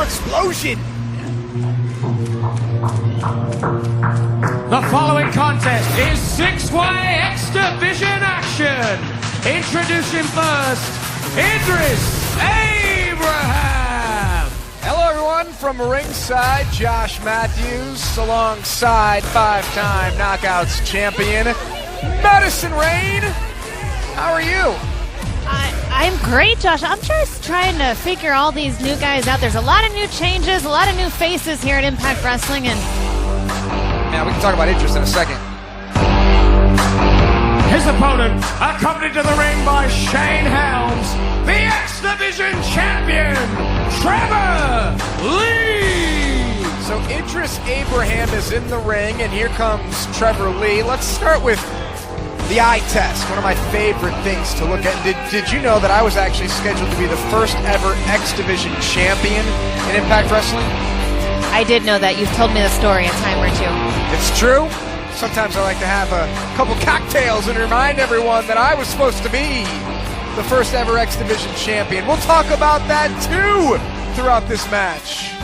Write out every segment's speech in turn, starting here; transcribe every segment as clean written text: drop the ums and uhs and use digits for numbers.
Xplosion. The following contest is six-way X-Division action. Introducing first, Idris Abraham. Hello, everyone. From ringside, Josh Matthews alongside five-time Knockouts champion, Madison Rain. How are you? I'm great, Josh. I'm just trying to figure all these new guys out. There's a lot of new changes, a lot of new faces here at Impact Wrestling, and yeah, we can talk about Idris in a second. His opponent, accompanied to the ring by Shane Helms, the X-Division champion, Trevor Lee. So Idris Abraham is in the ring, and here comes Trevor Lee. Let's start with the eye test, one of my favorite things to look at. Did you know that I was actually scheduled to be the first ever X-Division champion in Impact Wrestling? I did know that. You've told me the story a time or two. It's true. Sometimes I like to have a couple cocktails and remind everyone that I was supposed to be the first ever X-Division champion. We'll talk about that too throughout this match.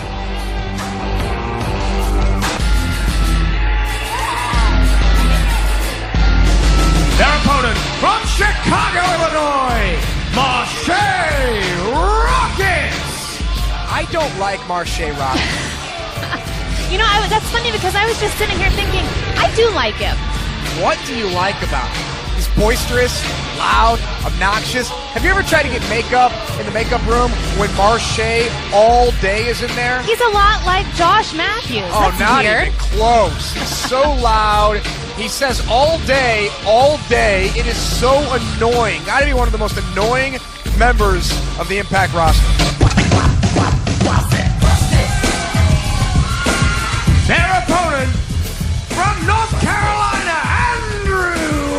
Their opponent from Chicago, Illinois, Marshe Rockett. I don't like Marshe Rockett. You know, that's funny because I was just sitting here thinking, I do like him. What do you like about him? He's boisterous, loud, obnoxious. Have you ever tried to get makeup in the makeup room when Marshe all day is in there? He's a lot like Josh Matthews. Oh, That's not weird. even close. He's so loud. He says all day, all day. It is so annoying. Gotta be one of the most annoying members of the Impact roster. Their opponent from North Carolina,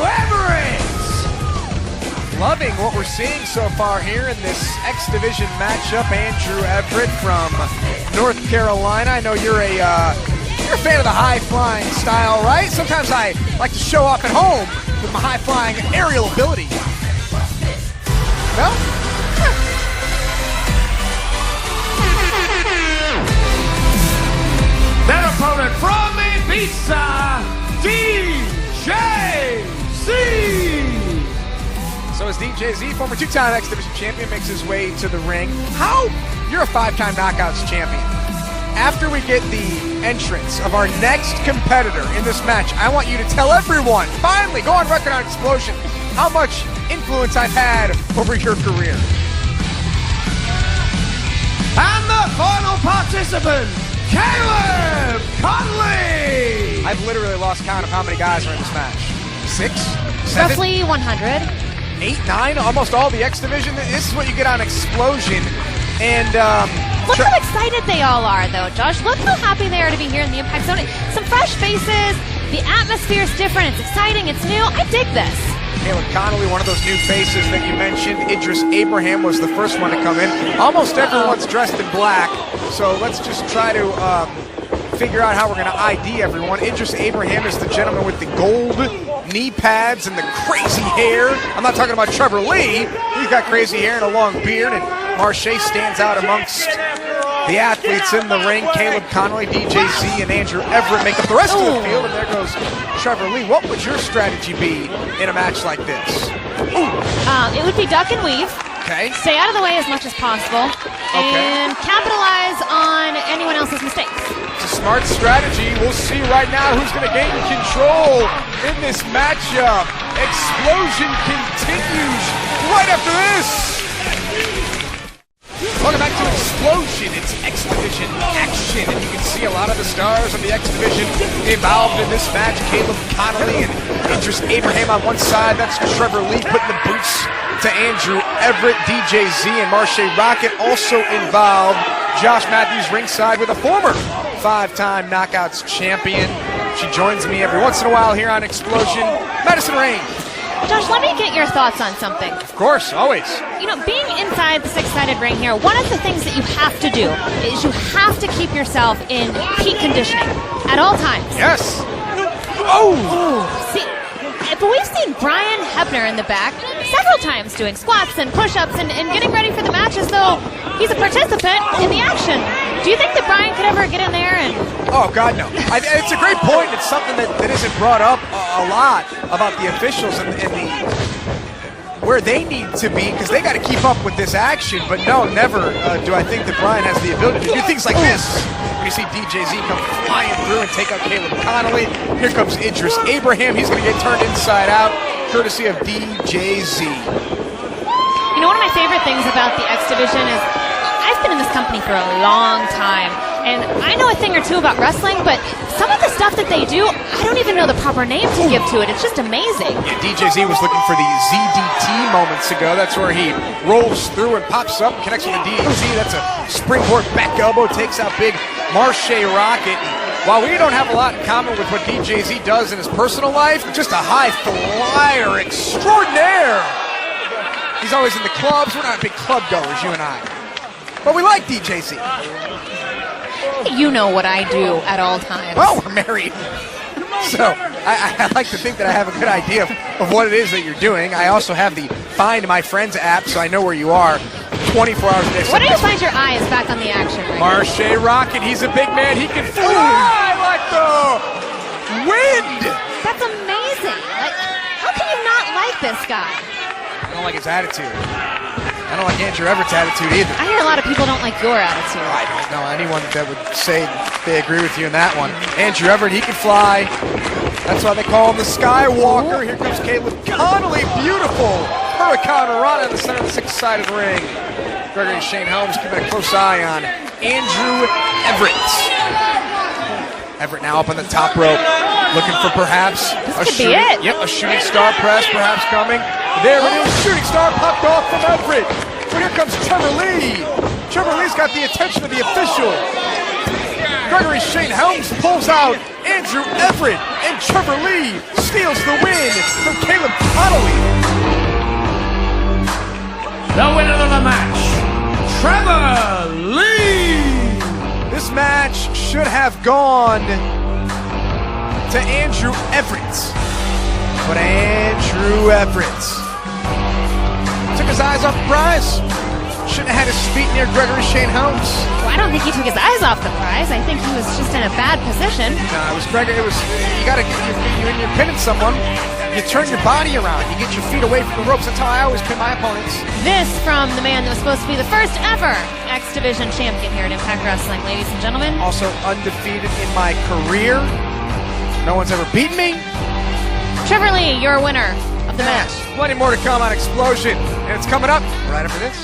Everett. Loving what we're seeing so far here in this X-Division matchup. Andrew Everett from North Carolina. I know you're a fan of the high-flying style, right? Sometimes I like to show off at home with my high-flying aerial ability. No? Their opponent from Ibiza, DJZ. So as DJZ, former two-time X-Division champion, makes his way to the ring. You're a five-time Knockouts champion. After we get the entrance of our next competitor in this match, I want you to tell everyone, finally, go on record on Xplosion, how much influence I've had over your career. And the final participant, Konley. I've literally lost count of how many guys are in this match. 6? 7? Roughly 100. 8, 9, almost all the X-Division. This is what you get on Xplosion. And look how excited they all are, though, Josh. Look how happy they are to be here in the Impact Zone. Some fresh faces. The atmosphere is different. It's exciting. It's new. I dig this. Konley, one of those new faces that you mentioned. Idris Abraham was the first one to come in. Almost everyone's dressed in black, so let's just try to figure out how we're going to ID everyone. Idris Abraham is the gentleman with the gold knee pads and the crazy hair. I'm not talking about Trevor Lee. He's got crazy hair and a long beard, and Marshe stands out amongst the athletes in the ring. Konley, DJZ, and Andrew Everett make up the rest of the field, and there goes Trevor Lee. What would your strategy be in a match like this? It would be duck and weave. Okay. Stay out of the way as much as possible. And capitalize on anyone else's mistakes. It's a smart strategy. We'll see right now who's going to gain control in this matchup. Xplosion continues right after this. Welcome back to Xplosion. It's X-Division action, and you can see a lot of the stars of the X-Division involved in this match. Konley and Idris Abraham on one side. That's Trevor Lee putting the boots to Andrew Everett. DJZ and Marshe Rockett also involved. Josh Matthews ringside with a former five-time Knockouts champion. She joins me every once in a while here on Xplosion. Madison Rain. Josh, let me get your thoughts on something. Of course, always. You know, being inside the six-sided ring here, one of the things that you have to do is you have to keep yourself in peak conditioning at all times. Yes. Oh! See, but we've seen Brian Hebner in the back several times doing squats and push-ups and getting ready for the match as though he's a participant in the action. Do you think that Brian could ever get in there and... Oh, God, no. It's a great point. It's something that isn't brought up a lot about the officials and where they need to be, because they got to keep up with this action. But no, never do I think that Brian has the ability to do things like this. When you see DJZ come flying through and take out Caleb Konley. Here comes Idris Abraham. He's going to get turned inside out, courtesy of DJZ. You know, one of my favorite things about the X Division is I've been in this company for a long time, and I know a thing or two about wrestling, but some of the stuff that they do, I don't even know the proper name to give to it. It's just amazing. Yeah, DJZ was looking for the ZDT moments ago. That's where he rolls through and pops up, connects with the DJZ. That's a springboard back elbow, takes out big Marshe Rockett. While we don't have a lot in common with what DJZ does in his personal life, just a high flyer extraordinaire. He's always in the clubs. We're not big club goers, you and I. But we like DJZ. You know what I do at all times. Oh, we're married. So I like to think that I have a good idea of what it is that you're doing. I also have the Find My Friends app, so I know where you are 24 hours a day. What do you find your eyes back on the action right now? Marshe Rockett, he's a big man. He can fly like the wind. That's amazing. Like, how can you not like this guy? I don't like his attitude. I don't like Andrew Everett's attitude either. I hear a lot of people don't like your attitude. I don't know anyone that would say they agree with you in that one. Andrew Everett, he can fly. That's why they call him the Skywalker. Here comes Caleb Konley. Beautiful Hurricane Rana in the center of the 6th side of the ring. Gregory Shane Holmes keeping a close eye on Andrew Everett. Everett now up on the top rope, looking for perhaps This could be it. Yep, a shooting star press perhaps coming. There it is, shooting star popped off from Everett. But here comes Trevor Lee. Trevor Lee's got the attention of the official. Gregory Shane Helms pulls out Andrew Everett, and Trevor Lee steals the win from Caleb Konley. The winner of the match, Trevor Lee. This match should have gone to Andrew Everett. But Andrew Everett took his eyes off the prize. Shouldn't have had his feet near Gregory Shane Holmes. Well, I don't think he took his eyes off the prize. I think he was just in a bad position. No, it was Gregory. It was, you gotta, when you're pinning someone, you turn your body around. You get your feet away from the ropes. That's how I always pin my opponents. This from the man that was supposed to be the first ever X Division champion here at Impact Wrestling, ladies and gentlemen. Also undefeated in my career. No one's ever beaten me. Trevor Lee, your winner of the match. Plenty more to come on Xplosion. And it's coming up right after this.